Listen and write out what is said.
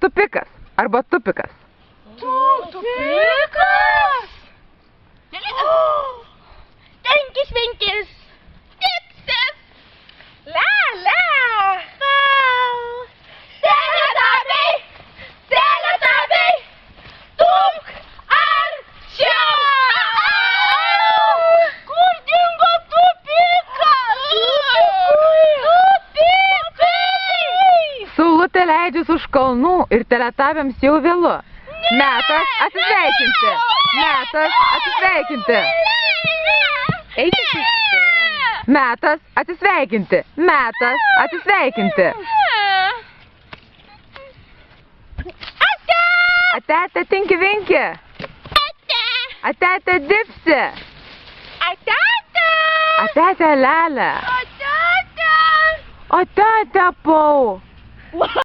tupikas arba tupikas? Tupikas? 5 penkis. Tipsis. La. Pau. Teletabiai. Tupk arčiau. Kur dingo tupikas? Tupikai. Saulutė leidžiasi už kalnų ir teletabiams jau vėlu. Metas atsisveikinti. Eikite. Metas atsisveikinti. Ate tinki vinki. Ate dipsi. Ate lele. Ate pau.